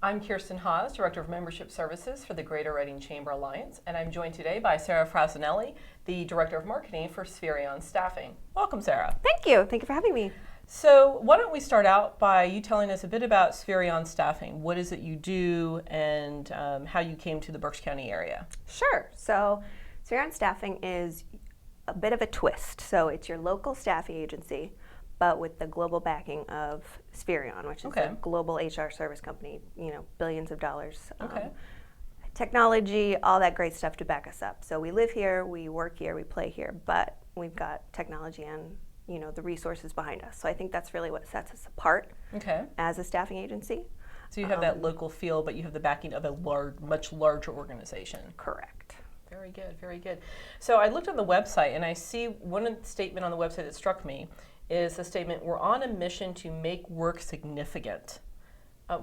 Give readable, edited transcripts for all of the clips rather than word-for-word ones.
I'm Kirsten Haas, Director of Membership Services for the Greater Reading Chamber Alliance, and I'm joined today by Sara Frassinelli, the Director of Marketing for Spherion Staffing. Welcome, Sara. Thank you. Thank you for having me. So why don't we start out by you telling us a bit about Spherion Staffing. What is it you do, and how you came to the Berks County area? Sure. So Spherion Staffing is a bit of a twist. So it's your local staffing agency, but with the global backing of Spherion, which is a global HR service company, billions of dollars. Technology, all that great stuff to back us up. So we live here, we work here, we play here, but we've got technology and the resources behind us. So I think that's really what sets us apart as a staffing agency. So you have that local feel, but you have the backing of a much larger organization. Correct. Very good, very good. So I looked on the website and I see one statement on the website that struck me is the statement, "We're on a mission to make work significant."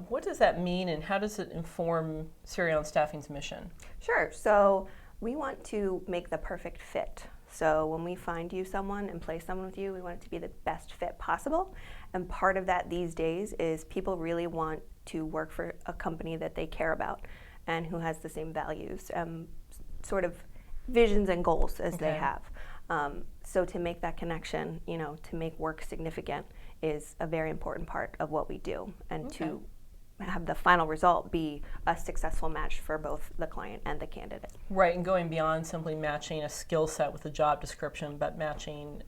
What does that mean, and how does it inform Spherion Staffing's mission? Sure. So we want to make the perfect fit. So when we find you someone and place someone with you, we want it to be the best fit possible. And part of that these days is people really want to work for a company that they care about and who has the same values, sort of visions and goals as they have. So to make that connection, to make work significant is a very important part of what we do, and to have the final result be a successful match for both the client and the candidate. Right, and going beyond simply matching a skill set with a job description, but matching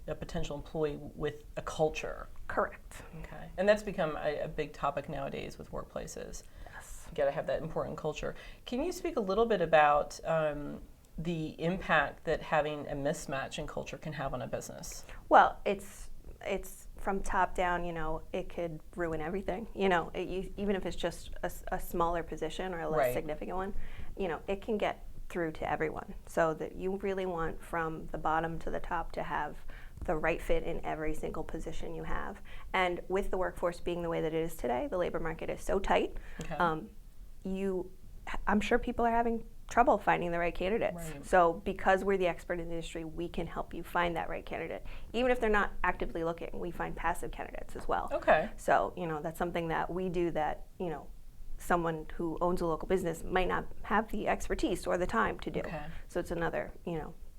a potential employee with a culture. Correct. Okay, and that's become a big topic nowadays with workplaces. Yes. You got to have that important culture. Can you speak a little bit about the impact that having a mismatch in culture can have on a business? Well, it's from top down, it could ruin everything. Even if it's just a smaller position or a less significant one, it can get through to everyone. So that you really want from the bottom to the top to have the right fit in every single position you have. And with the workforce being the way that it is today, the labor market is so tight. I'm sure people are having trouble finding the right candidates. Right. So because we're the expert in the industry, we can help you find that right candidate. Even if they're not actively looking, we find passive candidates as well. Okay. So, that's something that we do that, someone who owns a local business might not have the expertise or the time to do. Okay. So it's another,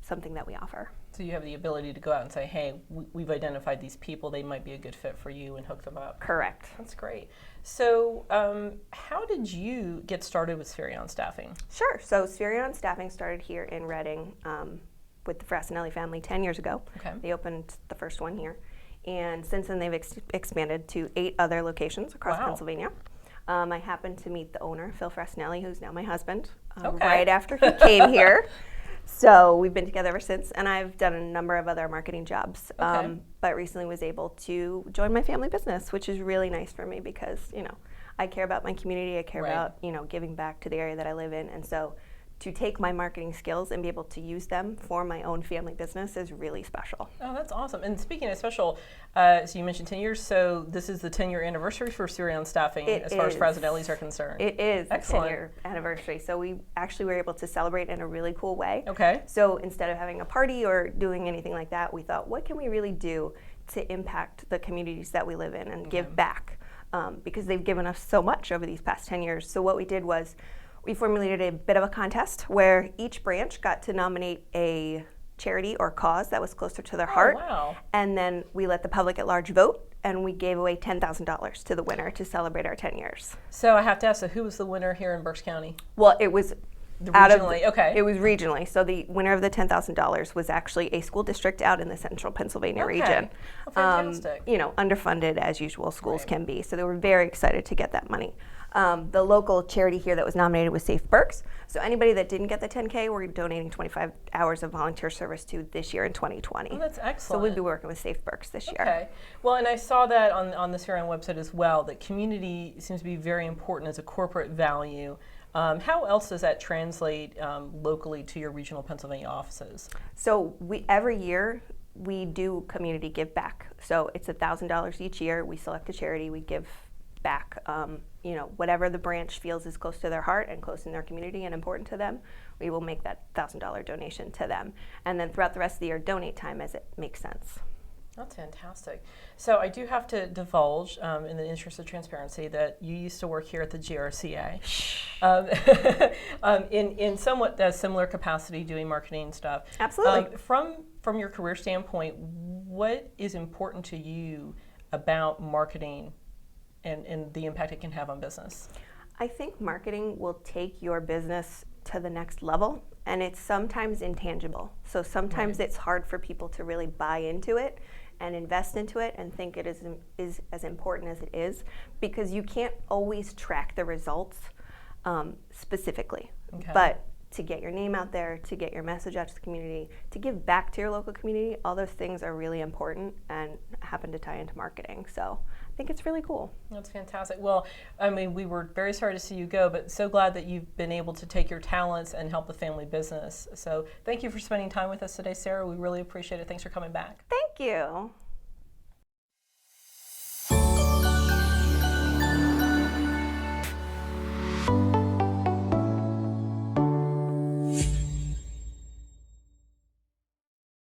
something that we offer. So you have the ability to go out and say, hey, we've identified these people, they might be a good fit for you, and hook them up. Correct. That's great. So how did you get started with Spherion Staffing? Sure. So Spherion Staffing started here in Reading with the Frassinelli family 10 years ago. Okay. They opened the first one here. And since then they've expanded to 8 other locations across Pennsylvania. I happened to meet the owner, Phil Frassinelli, who's now my husband, right after he came here. So we've been together ever since, and I've done a number of other marketing jobs, but recently was able to join my family business, which is really nice for me because, I care about my community, I care about, giving back to the area that I live in, and so to take my marketing skills and be able to use them for my own family business is really special. Oh, that's awesome. And speaking of special, so you mentioned 10 years, so this is the 10-year anniversary for Spherion Staffing as far as Frassinellis are concerned. It is excellent. The 10-year anniversary. So we actually were able to celebrate in a really cool way. Okay. So instead of having a party or doing anything like that, we thought, what can we really do to impact the communities that we live in and give back? Because they've given us so much over these past 10 years. So what we did was we formulated a bit of a contest where each branch got to nominate a charity or cause that was closer to their heart. Wow. And then we let the public at large vote, and we gave away $10,000 to the winner to celebrate our 10 years. So I have to ask, so who was the winner here in Berks County? Well, it was regionally. It was regionally. So the winner of the $10,000 was actually a school district out in the central Pennsylvania region. Well, fantastic. Underfunded as usual schools can be. So they were very excited to get that money. The local charity here that was nominated was Safe Berks. So anybody that didn't get the 10K, we're donating 25 hours of volunteer service to this year in 2020. Oh, that's excellent. So we'll be working with Safe Berks this year. Okay. Well, and I saw that on the Spherion website as well, that community seems to be very important as a corporate value. How else does that translate locally to your regional Pennsylvania offices? So every year we do community give back. So it's $1,000 each year. We select a charity, we give back, whatever the branch feels is close to their heart and close in their community and important to them, we will make that $1,000 donation to them. And then throughout the rest of the year, donate time as it makes sense. That's fantastic. So I do have to divulge, in the interest of transparency, that you used to work here at the GRCA, in somewhat a similar capacity, doing marketing stuff. Absolutely. From your career standpoint, what is important to you about marketing and the impact it can have on business? I think marketing will take your business to the next level, and it's sometimes intangible. So sometimes Right. it's hard for people to really buy into it and invest into it and think it is as important as it is, because you can't always track the results specifically. Okay. But to get your name out there, to get your message out to the community, to give back to your local community, all those things are really important and happen to tie into marketing. So I think it's really cool. That's fantastic. Well, I mean, we were very sorry to see you go, but so glad that you've been able to take your talents and help the family business. So thank you for spending time with us today, Sarah. We really appreciate it. Thanks for coming back. Thank you.